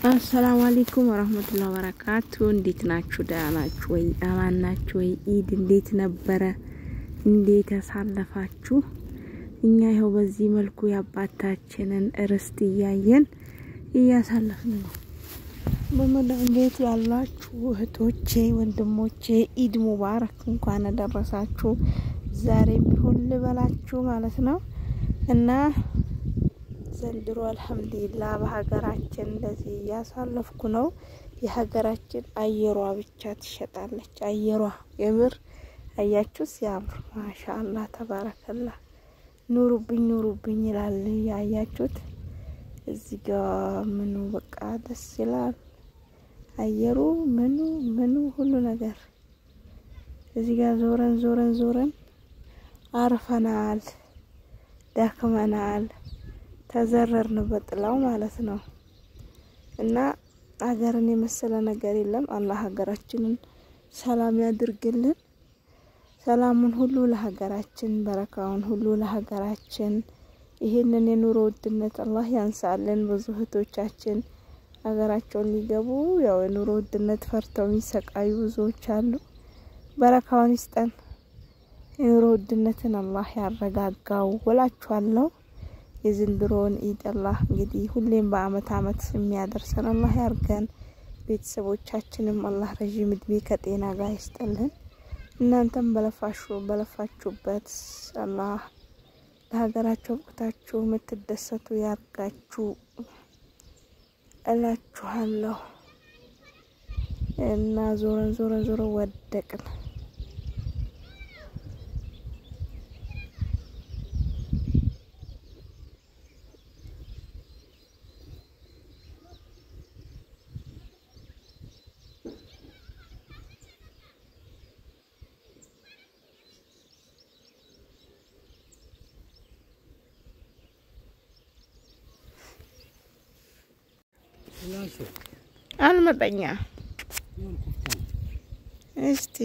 السلام عليكم ورحمة الله وبركاته. እንዴት ናችሁ? ደህና ናችሁ ወይ? አማን ናችሁ ወይ? ኢድ እንዴት ነበረ? እንዴት አሳለፋችሁ? እኛ ይሄው በዚህ መልኩ ያባታችንን ርስት እያሳለፍን ነው። በመዳን ቤት ያላችሁ እህቶቼ ወንድሞቼ ኢድ ሙባረክ እንኳን አደረሳችሁ። ዛሬ ቢሆን ልበላችሁ ማለት ነው እና ዘንድሮ አልহামዱሊላህ በሀገራችን እንደዚህ ያሳለፍኩ ነው። የሀገራችን አየሯ ብቻ ትሸጣለች። አየሯ የምር አያችሁ ሲያምር ማሻአላህ ተባረከላህ። ኑሩብኝ ይላል ያያችሁት እዚህ ጋር ምኑ በቃ ደስ ይላል። አየሩ ምኑ ሁሉ ነገር እዚህ ጋር ዞረን አርፈናል፣ ደክመናል፣ ተዘረርን በጥላው ማለት ነው እና ሀገርን የመሰለ ነገር የለም። አላህ ሀገራችንን ሰላም ያድርግልን። ሰላሙን ሁሉ ለሀገራችን፣ በረካውን ሁሉ ለሀገራችን። ይሄንን የኑሮ ውድነት አላህ ያንሳልን። ብዙ እህቶቻችን ሀገራቸውን ሊገቡ ያው የኑሮ ውድነት ፈርተው የሚሰቃዩ ብዙዎች አሉ። በረካውን ይስጠን። የኑሮ ውድነትን አላህ ያረጋጋው ወላችኋለሁ። የዘንድሮን ኢድ አላህ እንግዲህ ሁሌም በአመት የሚያደርሰን አላህ ያርገን። ቤተሰቦቻችንም አላህ ረጅም እድሜ ከጤና ጋር ይስጥልን። እናንተም በለፋችሁበት አላህ ለሀገራችሁ ወቅታችሁ የምትደሰቱ ያርጋችሁ እላችኋለሁ እና ዞረን ወደቅን። አልመጣኛ እስቲ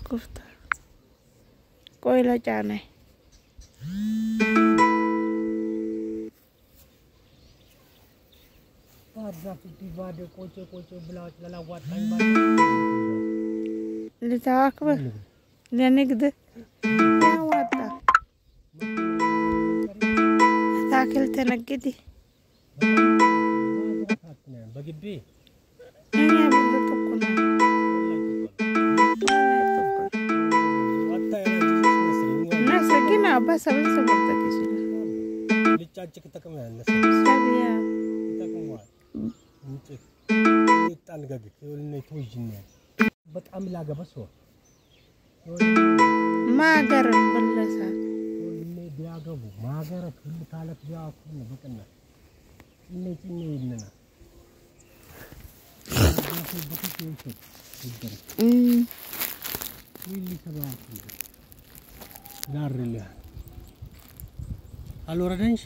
ኩፍታ ቆይ ለጫነ ባዛፍ ዲቫደ ቆጨ ብላውት ለላዋጣኝ ባለ ለታክበ ለንግድ ያዋጣ ታክል ተነግዲ በግቢ እኛ በተቆና ናሰግና በሰበሰበ ተከሰለ ልጫጭቅ ተቀም ያለ ሰብያ ተቀምዋል እንት ይጣልጋግ ይወልነ ተወጅኛ በጣም ላገበሰው ማገር በለሳት ወልኔ ቢያገቡ ማገር ሁሉ ታለት ቢያኩን በቀና እነኚህ አልወረደንሽ